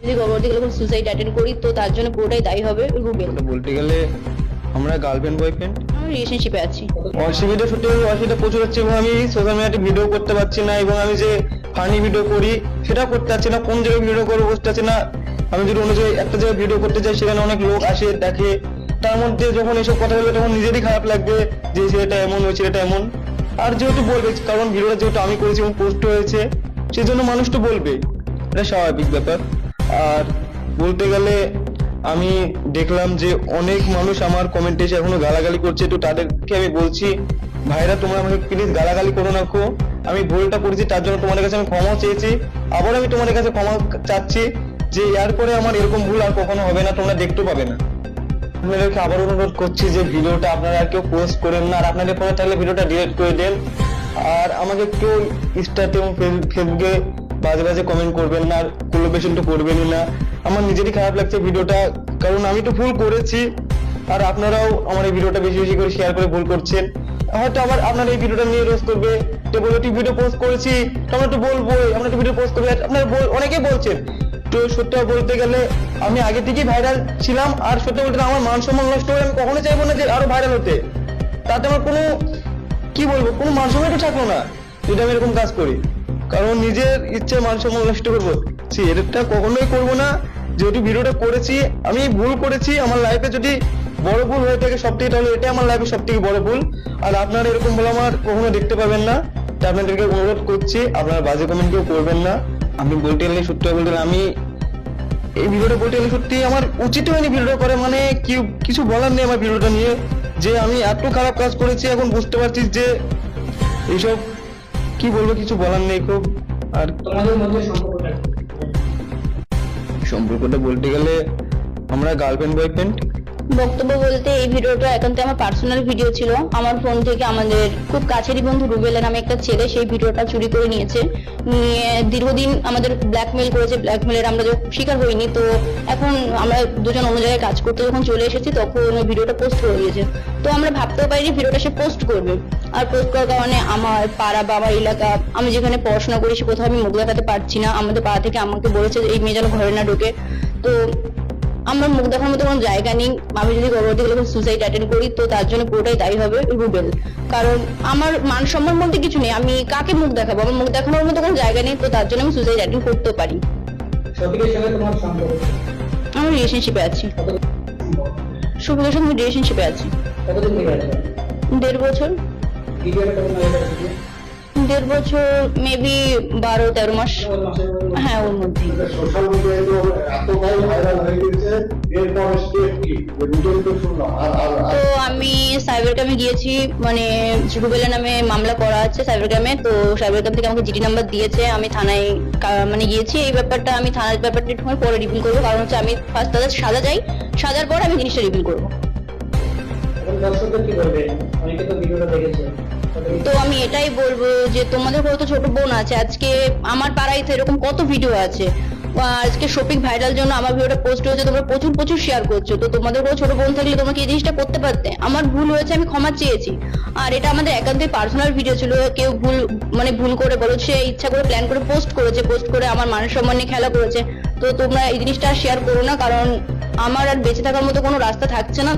যদি গর্ভবতী গেলে সুসাইড অ্যাটেন্ড করি তো তার জন্য পুরোটাই দায়ী হবে রুবেল। বলতে গেলে আমরা গার্লফ্রেন্ড বয়ফ্রেন্ড আমি রিলেশনশিপে আছি। অসুবিধা সত্যি অসুবিধা প্রচুর হচ্ছে এবং আমি সোশ্যাল মিডিয়াতে ভিডিও করতে পারছি না এবং আমি যে ফানি ভিডিও করি সেটা করতে পারছি না। কোন জায়গায় ভিডিও করবো বুঝতে পারছি না। আমি যদি অন্য জায়গায় একটা জায়গায় ভিডিও করতে চাই সেখানে অনেক লোক আসে দেখে, তার মধ্যে যখন এসব কথা বলবে তখন নিজেরই খারাপ লাগবে যে ছেলেটা এমন ওই ছেলেটা এমন। আর যেহেতু বলবে কারণ ভিডিওটা যেহেতু আমি করেছি এবং পোস্ট হয়েছে সেই জন্য মানুষ তো বলবে, এটা স্বাভাবিক ব্যাপার। আর বলতে গেলে আমি দেখলাম যে অনেক মানুষ আমার কমেন্টে এসে এখনো গালাগালি করছে, তো তাদেরকে আমি বলছি ভাইরা তোমরা আমাকে প্লিজ গালাগালি করো না। আমি ভুলটা করেছি তার জন্য তোমাদের কাছে আমি ক্ষমা চেয়েছি, আবার আমি তোমাদের কাছে ক্ষমা চাচ্ছি যে এরপরে আমার এরকম ভুল আর কখনো হবে না, তোমরা দেখতে পাবে না। আপনাদেরকে আবার অনুরোধ করছি যে ভিডিওটা আপনারা আর কেউ পোস্ট করেন না, আর আপনাদের ফোনে থাকলে ভিডিওটা ডিলিট করে দেন। আর আমাকে কেউ ইনস্টাতে এবং ফেসবুকে বাজে বাজে কমেন্ট করবেন না, আর কোলাবোরেশন তো করবেনই না। আমার নিজেরই খারাপ লাগছে ভিডিওটা, কারণ আমি তো ভুল করেছি আর আপনারাও আমার এই ভিডিওটা বেশি বেশি করে শেয়ার করে ভুল করছেন। হয়তো আবার আপনারা এই ভিডিওটা নিয়ে রোজ করবে তো বলে তুই ভিডিও পোস্ট করেছি তোমরা তো বলবোই, আমরা তো ভিডিও পোস্ট করবে, আপনারা অনেকেই বলছেন। তো সত্যি বলতে গেলে আমি আগে থেকেই ভাইরাল ছিলাম, আর সত্যি বলতে আমার মান সম্মান নষ্ট হয়ে আমি কখনো চাইবো না যে আরো ভাইরাল হতে। তাতে আমার কোনো কি বলবো কোনো মান সম্মানই থাকলো না যদি আমি এরকম কাজ করি, কারণ নিজের ইচ্ছে মান সম্মান নষ্ট করবো এটা কখনোই করবো না। যেহেতু ভিডিওটা করেছি আমি ভুল করেছি, আমার লাইফে যদি বড় ভুল হয়ে থাকে সব থেকে, তাহলে এটা আমার লাইফে সব থেকে বড় ভুল। আর আপনারা এরকম ভুল আমার কখনো দেখতে পাবেন না, তাই আপনাদেরকে অনুরোধ করছি আপনারা বাজে কমেন্ট কেউ করবেন না। আমি বলতে গেলে সত্যি বলতে গেলে আমি এই ভিডিওটা বলতে গেলে সত্যি আমার উচিত হয়নি ভিডিও করে, মানে কিছু বলার নেই আমার ভিডিওটা নিয়ে যে আমি এত খারাপ কাজ করেছি। এখন বুঝতে পারছি যে এইসব কি বলবো, কিছু বলার নেই খুব। আর তোমাদের মধ্যে সম্পর্কটা বলতে গেলে আমরা গার্লফ্রেন্ড বয়ফ্রেন্ড। বক্তব্য বলতে এই ভিডিওটা একান্ত আমার পার্সোনাল ভিডিও ছিল। আমার ফোন থেকে আমাদের খুব কাছেরই বন্ধু রুবেল নামে একটা ছেলে সেই ভিডিওটা চুরি করে নিয়েছে, নিয়ে দীর্ঘদিন আমাদের ব্ল্যাকমেল করেছে। ব্ল্যাকমেলের আমরা যখন শিকার হইনি, তো এখন আমরা দুজন অন্য জায়গায় কাজ করতে যখন চলে এসেছি তখন ওই ভিডিওটা পোস্ট করে দিয়েছে। তো আমরা ভাবতেও পারিনি ভিডিওটা সে পোস্ট করবে। আর পোস্ট করার কারণে আমার পাড়া বা আমার এলাকা, আমি যেখানে পড়াশোনা করি সে কোথাও আমি মুখ দেখাতে পারছি না। আমাদের পাড়া থেকে আমাকে বলেছে এই মেয়ে যেন ঘরে না ঢোকে। তো আমার মুখ দেখার মতো কোনো জায়গা নেই। আমি যদি গর্ভবতী গেলে সুসাইড অ্যাটেন্ড করি তো তার জন্য পুরোটাই দায়ী হবে রুবেল, কারণ আমার মান সম্মান বলতে কিছু নেই। আমি কাকে মুখ দেখাবো, আমার মুখ দেখানোর মতো কোনো জায়গা নেই, তো তার জন্য আমি সুসাইড অ্যাটেন্ড করতে পারি। শফিকের সঙ্গে তোমার সম্পর্ক? আমি রিলেশনশিপে আছি। শফিকের সঙ্গে রিলেশনশিপে আছি। কতদিন থেকে আছে? 1.5 বছর। ভিডিওটা কেমন লাগে? 1.5 বছর, মেবি 12-13 মাস। হ্যাঁ, ওর মধ্যেই। সোশ্যাল মিডিয়ায় তো এতটাই ভাইরাল হয়ে গেছে, এরপর স্টেপ কি দুটোই তো শুনলাম। তো আমি সাইবার ক্রাইমে গিয়েছি, মানে রুবেলের নামে মামলা করা আছে সাইবার ক্রাইমে। তো সাইবার ক্রাইম থেকে আমাকে জিডি নাম্বার দিয়েছে, আমি থানায় মানে গিয়েছি। এই ব্যাপারটা আমি থানার ব্যাপারটা একটু পরে রিভিল করবো, কারণ হচ্ছে আমি ফার্স্ট তাদের সাজা যাই, সাজার পর আমি জিনিসটা রিভিল করবো। এখন দর্শকদের কি বলবে? অনেকে তো ভিডিওটা দেখেছে। তো আমি এটাই বলবো যে তোমাদের কত ছোট বোন আছে, আজকে আমার পাড়ায় তো এরকম কত ভিডিও আছে। আজকে শফিক ভাইরাল জন্য আমার ভিডিওটা পোস্ট হয়েছে, তোমরা প্রচুর শেয়ার করছো। তো তোমাদের কোনো ছোট বোন থাকলে তোমরা কি এই জিনিসটা করতে পারতে? আমার ভুল হয়েছে, আমি ক্ষমা চেয়েছি। আর এটা আমাদের একান্তই পার্সোনাল ভিডিও ছিল, কেউ ভুল করে বলো সে ইচ্ছা করে প্ল্যান করে পোস্ট করে আমার মান সম্মান নিয়ে খেলা করেছে। তো তোমরা এই জিনিসটা শেয়ার করো না, কারণ আমার আর বেঁচে থাকার মতো কোনো রাস্তা থাকছে না।